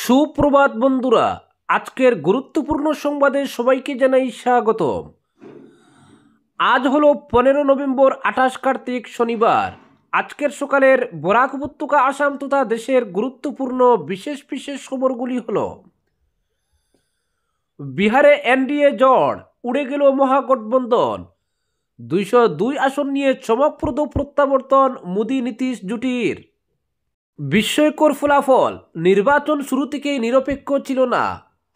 সুপ্রভাত বন্ধুরা, আজকের গুরুত্বপূর্ণ সংবাদে সবাইকে জানাই স্বাগতম। আজ হলো 15 নভেম্বর 28 কার্তিক শনিবার। আজকের সকালের বরাক উপত্যকা, আসাম তথা দেশের গুরুত্বপূর্ণ বিশেষ বিশেষ খবরগুলি হলো: বিহারে এনডিএ জড়, উড়ে গেল মহাগঠবন্ধন। 202 আসন নিয়ে চমকপ্রদ প্রত্যাবর্তন মোদি নীতিশ জুটির। বিস্ময়কর ফলাফল, নির্বাচন শুরু থেকেই নিরপেক্ষ ছিল না,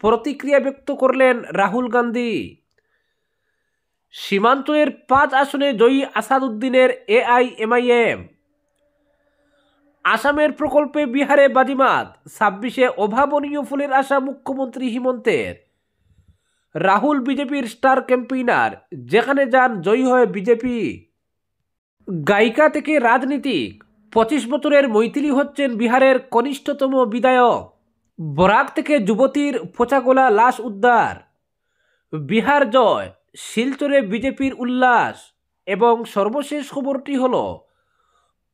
প্রতিক্রিয়া ব্যক্ত করলেন রাহুল গান্ধী। সীমান্তের 5 আসনে জয়ী আসাদুদ্দিনের এআইএমআইএম। আসামের প্রকল্পে বিহারে বাজিমাত, 26-এ অভাবনীয় ফলের আশা মুখ্যমন্ত্রী হিমন্তের। রাহুল বিজেপির স্টার ক্যাম্পেইনার, যেখানে যান জয়ী হয় বিজেপি। গায়িকা থেকে রাজনীতিক, 25 বছরের মৈথিলি হচ্ছেন বিহারের কনিষ্ঠতম বিধায়ক। বরাক থেকে যুবতীর পচাগোলা লাশ উদ্ধার। বিহার জয়, শিলচরে বিজেপির উল্লাস। এবং সর্বশেষ খবরটি হল,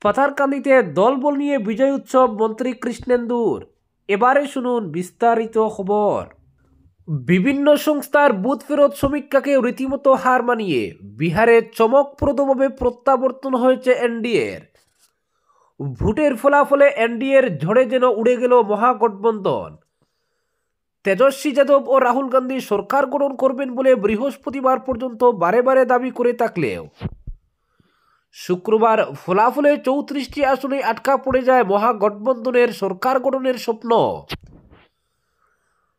পাথারকান্দিতে দলবল নিয়ে বিজয় উৎসব মন্ত্রী কৃষ্ণেন্দুর। এবারে শুনুন বিস্তারিত খবর। বিভিন্ন সংস্থার বুথ ফেরত সমীক্ষাকে রীতিমতো হার মানিয়ে বিহারে চমকপ্রদভাবে প্রত্যাবর্তন হয়েছে এনডিএর। ভোটের ফলাফলে এনডিএর ঝড়ে যেন উড়ে গেল মহাগঠবন্ধন। তেজস্বী যাদব ও রাহুল গান্ধী সরকার গঠন করবেন বলে বৃহস্পতিবার পর্যন্ত বারে বারে দাবি করে থাকলেও শুক্রবার ফলাফলে 34টি আসনে আটকা পড়ে যায় মহাগঠবন্ধনের সরকার গঠনের স্বপ্ন।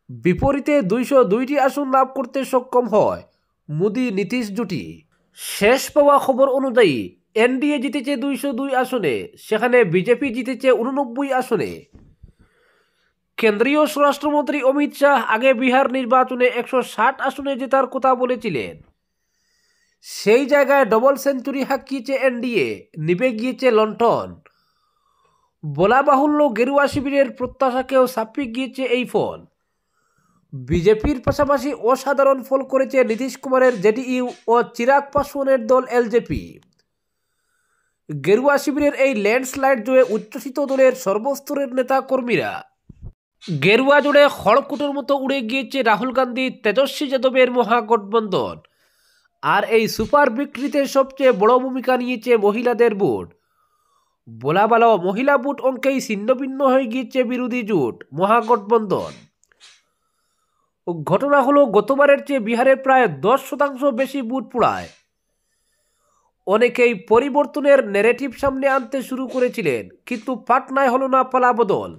বিপরীতে 202টি আসন লাভ করতে সক্ষম হয় মোদি নীতিশ জুটি। শেষ পাওয়া খবর অনুযায়ী এনডিএ জিতেছে 202 আসনে, সেখানে বিজেপি জিতেছে 89 আসনে। কেন্দ্রীয় স্বরাষ্ট্রমন্ত্রী অমিত শাহ আগে বিহার নির্বাচনে 160 আসনে জেতার কথা বলেছিলেন। সেই জায়গায় ডবল সেঞ্চুরি হাঁকিয়েছে এনডিএ, নিভে গিয়েছে লণ্ঠন। বলা বাহুল্য, গেরুয়া শিবিরের প্রত্যাশাকেও ছাপিয়ে গিয়েছে এই ফল। বিজেপির পাশাপাশি অসাধারণ ফল করেছে নীতিশ কুমারের জেডিইউ ও চিরাগ পাসওয়ানের দল এলজেপি। গেরুয়া শিবিরের এই ল্যান্ডস্লাইড জয়ে উচ্ছ্বসিত দলের সর্বস্তরের নেতা কর্মীরা। গেরুয়া জোড়ে খড়কুটোর মতো উড়ে গিয়েছে রাহুল গান্ধী তেজস্বী যাদবের মহাগঠবন্ধন। আর এই সুপার বিক্রিতে সবচেয়ে বড় ভূমিকা নিয়েছে মহিলাদের ভোট। বলা ভালো, মহিলা ভোট অঙ্কেই ছিন্নভিন্ন হয়ে গিয়েছে বিরোধী জোট মহাগঠবন্ধন। ঘটনা হলো, গতবারের চেয়ে বিহারে প্রায় 10% বেশি ভোট পড়ায় অনেকেই পরিবর্তনের ন্যারেটিভ সামনে আনতে শুরু করেছিলেন, কিন্তু পাটনায় হলো না পালাবদল।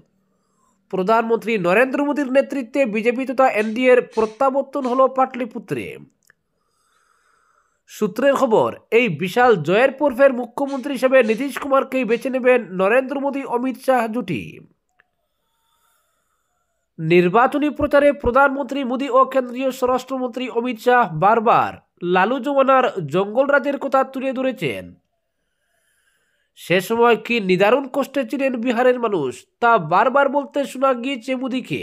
প্রধানমন্ত্রী নরেন্দ্র মোদীর নেতৃত্বে বিজেপি তথা এনডিএর প্রত্যাবর্তন হলো পাটলিপুত্রে। সূত্রের খবর, এই বিশাল জয়ের পর ফের মুখ্যমন্ত্রী হিসেবে নীতিশ কুমারকেই বেছে নেবেন নরেন্দ্র মোদী অমিত শাহ জুটি। নির্বাচনী প্রচারে প্রধানমন্ত্রী মোদী ও কেন্দ্রীয় স্বরাষ্ট্রমন্ত্রী অমিত শাহ বারবার লালু জমানার জঙ্গলরাজের কথা তুলে ধরেছেন। সে সময় কি নিদারুণ কষ্টে ছিলেন বিহারের মানুষ, তা বারবার বলতে শোনা গিয়েছে মোদীকে।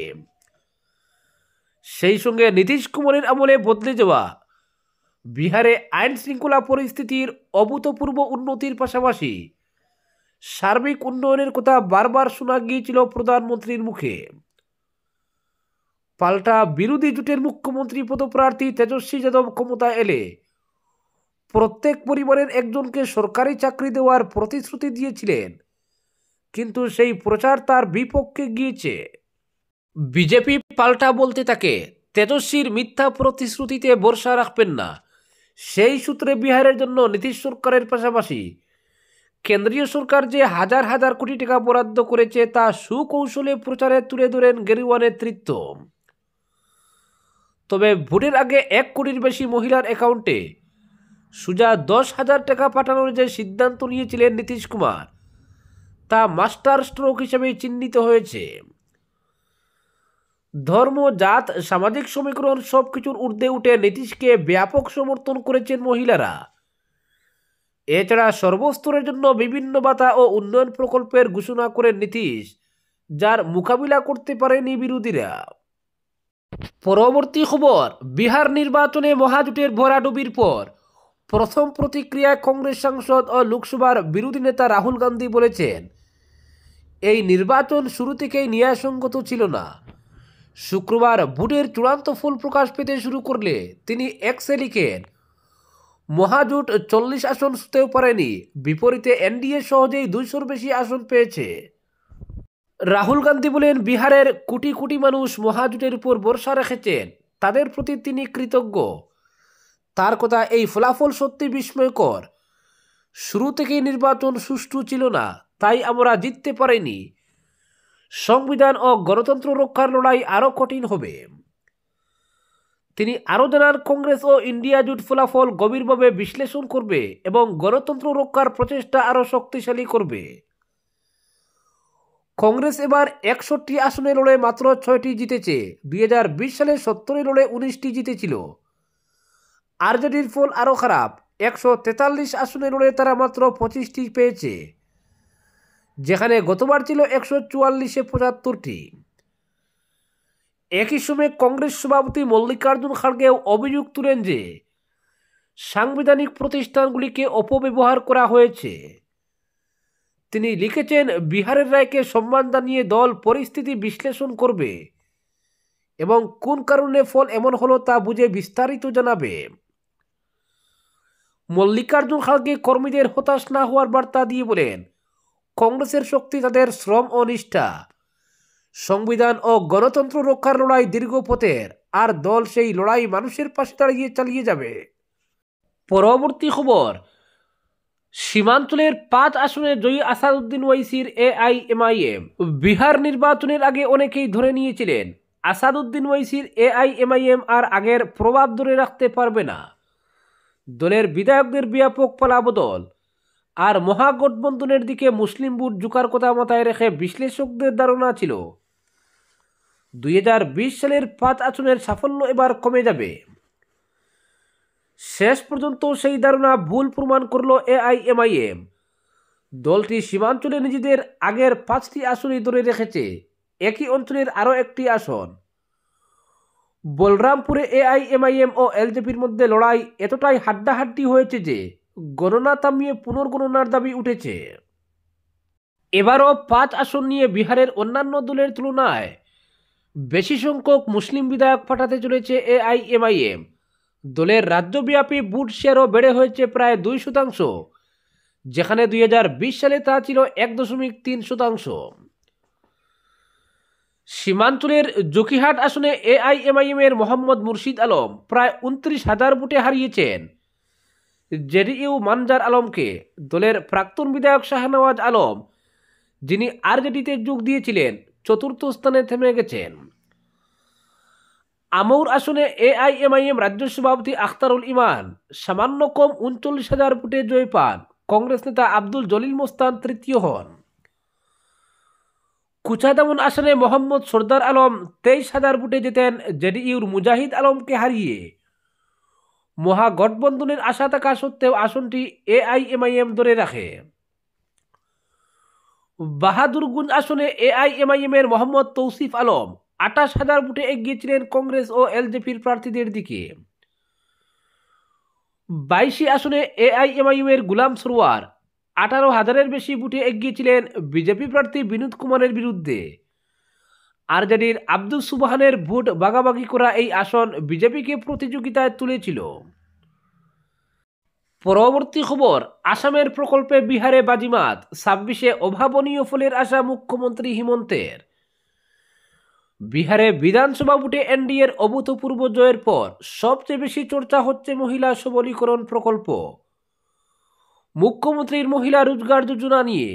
সেই সঙ্গে নীতিশ কুমারের আমলে বদলে যাওয়া বিহারে আইন শৃঙ্খলা পরিস্থিতির অভূতপূর্ব উন্নতির পাশাপাশি সার্বিক উন্নয়নের কথা বারবার শোনা গিয়েছিল প্রধানমন্ত্রীর মুখে। পাল্টা বিরোধী জোটের মুখ্যমন্ত্রী পদপ্রার্থী তেজস্বী যাদব ক্ষমতায় এলে প্রত্যেক পরিবারের একজনকে সরকারি চাকরি দেওয়ার প্রতিশ্রুতি দিয়েছিলেন, কিন্তু সেই প্রচার তার বিপক্ষে গিয়েছে। বিজেপি পাল্টা বলতে থাকে, তেজস্বীর মিথ্যা প্রতিশ্রুতিতে ভরসা রাখবেন না। সেই সূত্রে বিহারের জন্য নীতিশ সরকারের পাশাপাশি কেন্দ্রীয় সরকার যে হাজার হাজার কোটি টাকা বরাদ্দ করেছে তা সুকৌশলে প্রচারে তুলে ধরেন গেরুয়া নেতৃত্ব। তবে ভোটের আগে 1 কোটির বেশি মহিলার অ্যাকাউন্টে সোজা 10,000 টাকা পাঠানোর যে সিদ্ধান্ত নিয়েছিলেন নীতিশ কুমার, তা মাস্টার স্ট্রোক হিসেবে চিহ্নিত হয়েছে। ধর্ম, জাত, সামাজিক সমীকরণ সবকিছুর ঊর্ধ্বে উঠে নীতিশকে ব্যাপক সমর্থন করেছেন মহিলারা। এছাড়া সর্বস্তরের জন্য বিভিন্ন ভাতা ও উন্নয়ন প্রকল্পের ঘোষণা করেন নীতিশ, যার মোকাবিলা করতে পারেনি বিরোধীরা। পরবর্তী খবর, বিহার নির্বাচনে মহাজোটের ভরাডুবির পর প্রথম প্রতিক্রিয়ায় কংগ্রেস সাংসদ ও লোকসভার বিরোধী নেতা রাহুল গান্ধী বলেছেন, এই নির্বাচন শুরু থেকেই ন্যায়সঙ্গত ছিল না। শুক্রবার ভোটের চূড়ান্ত ফল প্রকাশ পেতে শুরু করলে তিনি এক্সে লিখেন, মহাজোট 40 আসন ছুঁতেও পারেনি, বিপরীতে এনডিএ সহজেই 200-র বেশি আসন পেয়েছে। রাহুল গান্ধী বলেন, বিহারের কোটি কোটি মানুষ মহাজোটের উপর ভরসা রেখেছেন, তাদের প্রতি তিনি কৃতজ্ঞ। তার কথা, এই ফলাফল সত্যি বিস্ময়কর। শুরু থেকেই নির্বাচন সুষ্ঠু ছিল না, তাই আমরা জিততে পারিনি। সংবিধান ও গণতন্ত্র রক্ষার লড়াই আরও কঠিন হবে। তিনি আরও জানান, কংগ্রেস ও ইন্ডিয়া জোট ফলাফল গভীরভাবে বিশ্লেষণ করবে এবং গণতন্ত্র রক্ষার প্রচেষ্টা আরও শক্তিশালী করবে। কংগ্রেস এবার 61 আসনে লড়ে মাত্র 6টি জিতেছে। 2020 সালে 70 লড়ে 19টি জিতেছিল। আরজেডির ফল আরও খারাপ, 143 আসনে লড়ে তারা মাত্র 25টি পেয়েছে, যেখানে গতবার ছিল 144-এ 75টি। একই সময়ে কংগ্রেস সভাপতি মল্লিকার্জুন খাড়গেও অভিযোগ তুলেন যে সাংবিধানিক প্রতিষ্ঠানগুলিকে অপব্যবহার করা হয়েছে। তিনি লিখেছেন, বিহারের রায়কে সম্মান জানিয়ে দল পরিস্থিতি বিশ্লেষণ করবে এবং কোন কারণে ফল এমন হলো তা বুঝে বিস্তারিত জানাবে। মল্লিকার্জুন খাড়গে কর্মীদের হতাশ না হওয়ার বার্তা দিয়ে বলেন, কংগ্রেসের শক্তি তাদের শ্রম ও নিষ্ঠা। সংবিধান ও গণতন্ত্র রক্ষার লড়াই দীর্ঘ পথের, আর দল সেই লড়াই মানুষের পাশে দাঁড়িয়ে চালিয়ে যাবে। পরবর্তী খবর, সীমাঞ্চলের 5 আসনে জয়ী আসাদুদ্দিন ওয়াইসির এআইএমআইএম। বিহার নির্বাচনের আগে অনেকেই ধরে নিয়েছিলেন আসাদুদ্দিন ওয়াইসির এআইএমআইএম আর আগের প্রভাব ধরে রাখতে পারবে না। দলের বিধায়কদের ব্যাপক পালাবদল আর মহাগঠবন্ধনের দিকে মুসলিম ভোট ঝুঁকার কথা মাথায় রেখে বিশ্লেষকদের ধারণা ছিল 2020 সালের 5 আসনের সাফল্য এবার কমে যাবে। শেষ পর্যন্ত সেই ধারণা ভুল প্রমাণ করল এআইএমআইএম। দলটি সীমাঞ্চলে নিজেদের আগের 5টি আসনই ধরে রেখেছে, একই অঞ্চলের আরও একটি আসন। বলরামপুরে এআইএমআইএম ও এলজেপির মধ্যে লড়াই এতটাই হাড্ডাহাড্ডি হয়েছে যে গণনা থামিয়ে পুনর্গণনার দাবি উঠেছে। এবারও 5 আসন নিয়ে বিহারের অন্যান্য দলের তুলনায় বেশি সংখ্যক মুসলিম বিধায়ক পাঠাতে চলেছে এআইএমআইএম। দলের রাজ্যব্যাপী ভোট শেয়ারও বেড়ে হয়েছে প্রায় 2%, যেখানে 2020 সালে তা ছিল 1.3%। সীমাঞ্চলের জকিহাট আসনে এআইএমআইএম এর মোহাম্মদ মুর্শিদ আলম প্রায় 29,000 ভোটে হারিয়েছেন জেডিইউ মানজার আলমকে। দলের প্রাক্তন বিধায়ক শাহনওয়াজ আলম, যিনি আরজেডিতে যোগ দিয়েছিলেন, 4র্থ স্থানে থেমে গেছেন। আমৌর আসনে এআইএমআইএম রাজ্য সভাপতি আখতারুল ইমান সামান্য কম 39,000 ভোটে জয় পান। কংগ্রেস নেতা আব্দুল জলিল মোস্তান তৃতীয় হন। কুচাদামন আসনে মোহাম্মদ সর্দার আলম 23,000 ভোটে জেতেন জেডিইউর মুজাহিদ আলমকে হারিয়ে। মহাগঠবন্ধনের আশা থাকা সত্ত্বেও আসনটি এআইএমআইএম ধরে রাখে। বাহাদুরগঞ্জ আসনে এআইএমআইএম এর মোহাম্মদ তৌসিফ আলম 28,000 ভোটে এগিয়ে ছিলেন কংগ্রেস ও এলজেপির প্রার্থীদের দিকে। 22 আসনে এআইএমআইএম এর গুলাম সরোয়ার 18,000-এর বেশি ভোটে এগিয়ে ছিলেন বিজেপি প্রার্থী বিনোদ কুমারের বিরুদ্ধে। আরজেডির আব্দুল সুবহানের ভোট ভাগাভাগি করা এই আসন বিজেপিকে প্রতিযোগিতায় তুলেছিল। পরবর্তী খবর, আসামের প্রকল্পে বিহারে বাজিমাত, 26-এ অভাবনীয় ফলের আশা মুখ্যমন্ত্রী হিমন্তের। বিহারে বিধানসভা ভোটে এনডিএর অভূতপূর্ব জয়ের পর সবচেয়ে বেশি চর্চা হচ্ছে মহিলা সবলীকরণ প্রকল্প। মুখ্যমন্ত্রীর মহিলা রোজগার যোজনা নিয়ে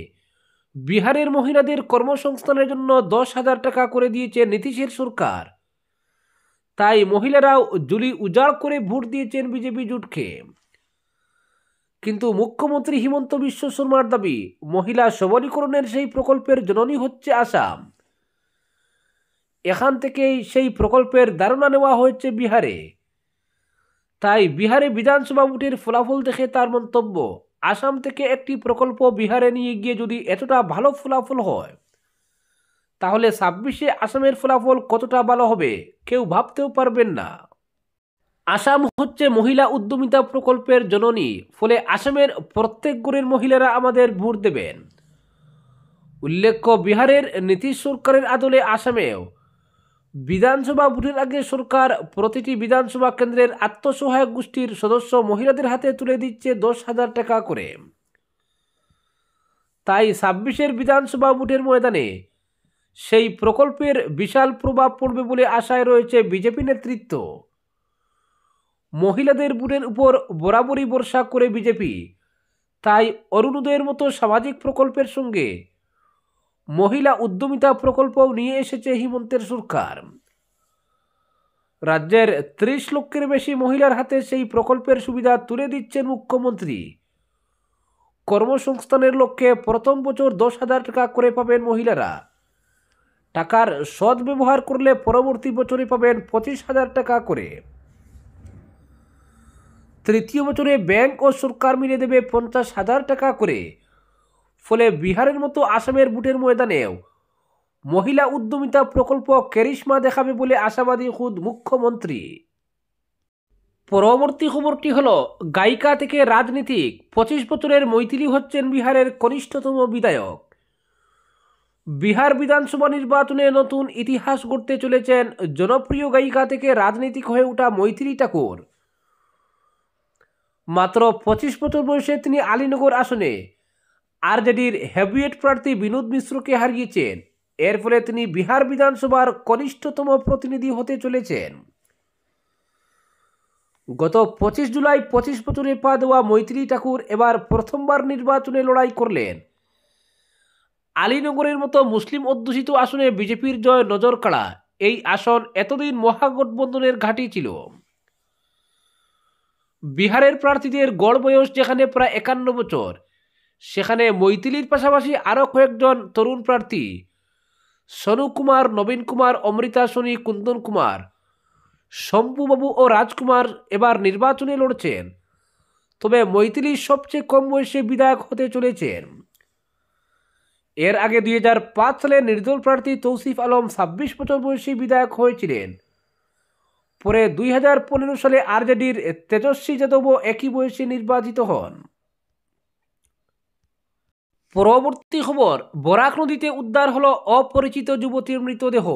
বিহারের মহিলাদের কর্মসংস্থানের জন্য 10,000 টাকা করে দিয়েছে নীতিশের সরকার। তাই মহিলারাও জুলি উজাড় করে ভোট দিয়েছেন বিজেপি জোটকে। কিন্তু মুখ্যমন্ত্রী হিমন্ত বিশ্ব শর্মার দাবি, মহিলা সবলীকরণের সেই প্রকল্পের জননী হচ্ছে আসাম। এখান থেকেই সেই প্রকল্পের ধারণা নেওয়া হয়েছে বিহারে। তাই বিহারে বিধানসভা ভোটের ফলাফল দেখে তার মন্তব্য, আসাম থেকে একটি প্রকল্প বিহারে নিয়ে গিয়ে যদি এতটা ভালো ফলাফল হয়, তাহলে 26-এ আসামের ফলাফল কতটা ভালো হবে কেউ ভাবতেও পারবেন না। আসাম হচ্ছে মহিলা উদ্যমিতা প্রকল্পের জননী, ফলে আসামের প্রত্যেক ঘরের মহিলারা আমাদের ভোট দেবেন। উল্লেখ্য, বিহারের নীতিশ সরকারের আদলে আসামেও বিধানসভা ভোটের আগে সরকার প্রতিটি বিধানসভা কেন্দ্রের আত্মসহায়ক গোষ্ঠীর সদস্য মহিলাদের হাতে তুলে দিচ্ছে 10,000 টাকা করে। তাই 26-এর বিধানসভা ভোটের ময়দানে সেই প্রকল্পের বিশাল প্রভাব পড়বে বলে আশায় রয়েছে বিজেপি নেতৃত্ব। মহিলাদের ভোটের উপর বরাবরই ভরসা করে বিজেপি, তাই অরুণোদয়ের মতো সামাজিক প্রকল্পের সঙ্গে মহিলা উদ্যমিতা প্রকল্পও নিয়ে এসেছে হিমন্তের সরকার। রাজ্যের 30 লক্ষের বেশি মহিলার হাতে সেই প্রকল্পের সুবিধা তুলে দিচ্ছেন মুখ্যমন্ত্রী। কর্মসংস্থানের লক্ষ্যে প্রথম বছর 10,000 টাকা করে পাবেন মহিলারা। টাকার সদ্ব্যবহার করলে পরবর্তী বছরে পাবেন 25,000 টাকা করে। তৃতীয় বছরে ব্যাংক ও সরকার মিলে দেবে 50,000 টাকা করে। ফলে বিহারের মতো আসামের ভোটের ময়দানেও মহিলা উদ্যমিতা প্রকল্প ক্যারিশমা দেখাবে বলে আশাবাদী খুদ মুখ্যমন্ত্রী। পরবর্তী খবরটি হলো, গায়িকা থেকে রাজনীতিক 25 বছরের মৈথিলি হচ্ছেন বিহারের কনিষ্ঠতম বিধায়ক। বিহার বিধানসভা নির্বাচনে নতুন ইতিহাস গড়তে চলেছেন জনপ্রিয় গায়িকা থেকে রাজনীতিক হয়ে ওঠা মৈথিলি ঠাকুর। মাত্র 25 বছর বয়সে তিনি আলীনগর আসনে আরজেডির হেভিওয়েট প্রার্থী বিনোদ মিশ্রকে হারিয়েছেন। এর ফলে তিনি বিহার বিধানসভার কনিষ্ঠতম প্রতিনিধি হতে চলেছেন। গত 25 জুলাই 25 বছরে পা দেওয়া মৈথিলি ঠাকুর এবার প্রথমবার নির্বাচনে লড়াই করলেন। আলীনগরের মতো মুসলিম অধ্যুষিত আসনে বিজেপির জয় নজর কাড়া। এই আসন এতদিন মহাগঠবন্ধনের ঘাঁটি ছিল। বিহারের প্রার্থীদের গড় বয়স যেখানে প্রায় 51 বছর, সেখানে মৈথিলির পাশাপাশি আরও কয়েকজন তরুণ প্রার্থী সোনু কুমার, নবীন কুমার, অমৃতা সোনি, কুন্দন কুমার, শম্ভুবাবু ও রাজকুমার এবার নির্বাচনে লড়ছেন। তবে মৈথিলি সবচেয়ে কম বয়সে বিধায়ক হতে চলেছেন। এর আগে 2005 সালে নির্দল প্রার্থী তৌসিফ আলম 26 বছর বয়সী বিধায়ক হয়েছিলেন। পরে 2015 সালে আরজেডির তেজস্বী যাদবও একই বয়সে নির্বাচিত হন। পরবর্তী খবর, বরাক নদীতে উদ্ধার হলো অপরিচিত যুবতীর মৃতদেহ।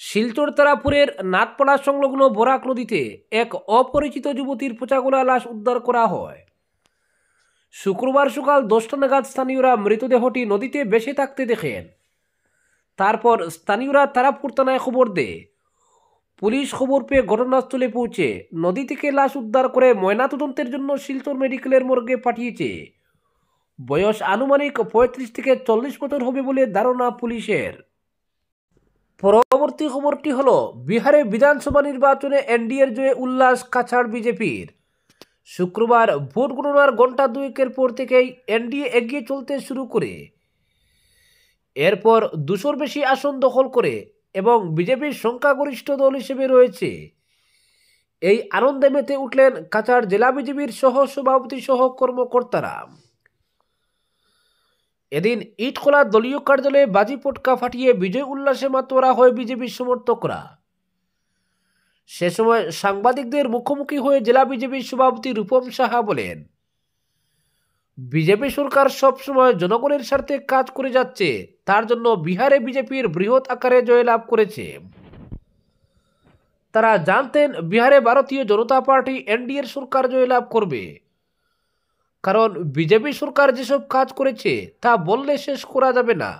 শিলচর তারাপুরের নাথপাড়া সংলগ্ন বরাক নদীতে এক অপরিচিত যুবতীর পচাগলা লাশ উদ্ধার করা হয়। শুক্রবার সকাল 10টা নাগাদ স্থানীয়রা মৃতদেহটি নদীতে ভেসে থাকতে দেখেন। তারপর স্থানীয়রা তারাপুর থানায় খবর দেয়। পুলিশ খবর পেয়ে ঘটনাস্থলে পৌঁছে নদী থেকে লাশ উদ্ধার করে ময়নাতদন্তের জন্য শিলচর মেডিকেলের মর্গে পাঠিয়েছে। বয়স আনুমানিক 35 থেকে 40 বছর হবে বলে ধারণা পুলিশের। পরবর্তী খবরটি হলো, বিহারে বিধানসভা নির্বাচনে এনডিএর জয়ে উল্লাস কাছাড় বিজেপির। শুক্রবার ভোট গণনার ঘণ্টা দুয়েকের পর থেকেই এনডিএ এগিয়ে চলতে শুরু করে। এরপর 200-র বেশি আসন দখল করে এবং বিজেপির সংখ্যাগরিষ্ঠ দল হিসেবে রয়েছে। এই আনন্দে মেতে উঠলেন কাছাড় জেলা বিজেপির সহ সভাপতি সহ কর্মকর্তারা। এদিন ইটখোলা দলীয় কার্যালয়ে বাজি পটকা ফাটিয়ে বিজয় উল্লাসে মাতোয়ারা হয় বিজেপির সমর্থকরা। সে সময় সাংবাদিকদের মুখোমুখি হয়ে জেলা বিজেপির সভাপতি রূপম সাহা বলেন, বিজেপি সরকার সবসময় জনগণের স্বার্থে কাজ করে যাচ্ছে, তার জন্য বিহারে বিজেপির বৃহৎ আকারে জয়লাভ করেছে। তারা জানতেন বিহারে ভারতীয় জনতা পার্টি এনডিএর সরকার জয়লাভ করবে, কারণ বিজেপি সরকার যেসব কাজ করেছে তা বললে শেষ করা যাবে না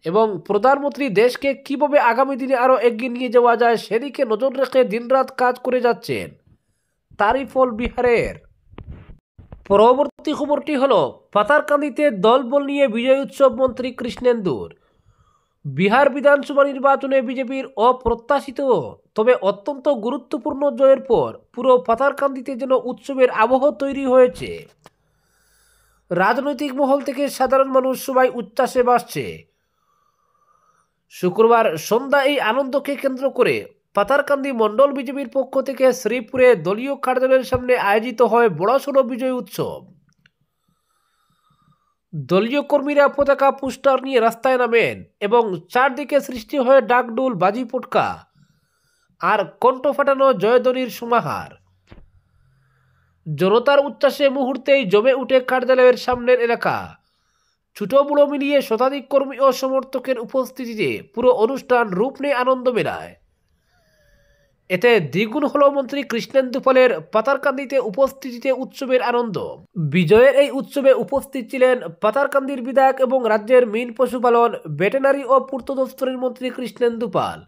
এবং প্রধানমন্ত্রী দেশকে কিভাবে আগামী দিনে আরও এগিয়ে নিয়ে যাওয়া যায় সেদিকে নজর রেখে দিনরাত কাজ করে যাচ্ছেন। তারই ফল বিহারের। পরবর্তী খবরটি হলো, পাতারকান্দিতে দলবল নিয়ে বিজয় উৎসব মন্ত্রী কৃষ্ণেন্দুর। বিহার বিধানসভা নির্বাচনে বিজেপির অপ্রত্যাশিত তবে অত্যন্ত গুরুত্বপূর্ণ জয়ের পর পুরো পাতারকান্দিতে যেন উৎসবের আবহ তৈরি হয়েছে। রাজনৈতিক মহল থেকে সাধারণ মানুষ সবাই উচ্ছ্বাসে ভাসছে। শুক্রবার সন্ধ্যা এই আনন্দকে কেন্দ্র করে পাতারকান্দি মণ্ডল বিজেপির পক্ষ থেকে শ্রীপুরে দলীয় কার্যালয়ের সামনে আয়োজিত হয় বড়সড় বিজয় উৎসব। দলীয় কর্মীরা পতাকা পোস্টার নিয়ে রাস্তায় নামেন এবং চারদিকে সৃষ্টি হয় ডাকডুল, বাজি পটকা আর কণ্ঠ ফাটানো জয়ধ্বনির সমাহার। জনতার উচ্ছ্বাসে মুহূর্তেই জমে উঠে কার্যালয়ের সামনের এলাকা। ছোট বড় মিলিয়ে শতাধিক কর্মী ও সমর্থকের উপস্থিতিতে পুরো অনুষ্ঠান রূপ নেয় আনন্দ মেলায়। এতে দ্বিগুণ হল মন্ত্রী কৃষ্ণেন্দু পালের পাতারকান্দিতে উপস্থিতিতে উৎসবের আনন্দ। বিজয়ের এই উৎসবে উপস্থিত ছিলেন পাতারকান্দির বিধায়ক এবং রাজ্যের মীন পশুপালন, ভেটেনারি ও পূর্ত দফতরের মন্ত্রী কৃষ্ণেন্দু পাল।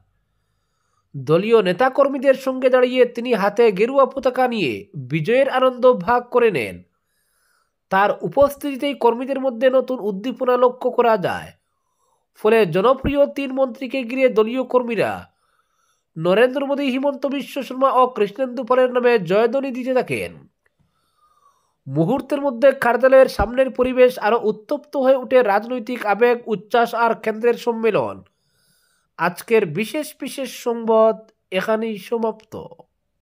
দলীয় নেতাকর্মীদের সঙ্গে দাঁড়িয়ে তিনি হাতে গেরুয়া পতাকা নিয়ে বিজয়ের আনন্দ ভাগ করে নেন। তার উপস্থিতিতেই কর্মীদের মধ্যে নতুন উদ্দীপনা লক্ষ্য করা যায়। ফলে জনপ্রিয় তিন মন্ত্রীকে ঘিরে দলীয় কর্মীরা নরেন্দ্র মোদী, হিমন্ত বিশ্ব শর্মা ও কৃষ্ণেন্দু পালের নামে জয়ধ্বনি দিতে থাকেন। মুহূর্তের মধ্যে কার্যালয়ের সামনের পরিবেশ আরও উত্তপ্ত হয়ে ওঠে রাজনৈতিক আবেগ, উচ্ছ্বাস আর কেন্দ্রের সম্মেলন। আজকের বিশেষ সংবাদ এখানেই সমাপ্ত।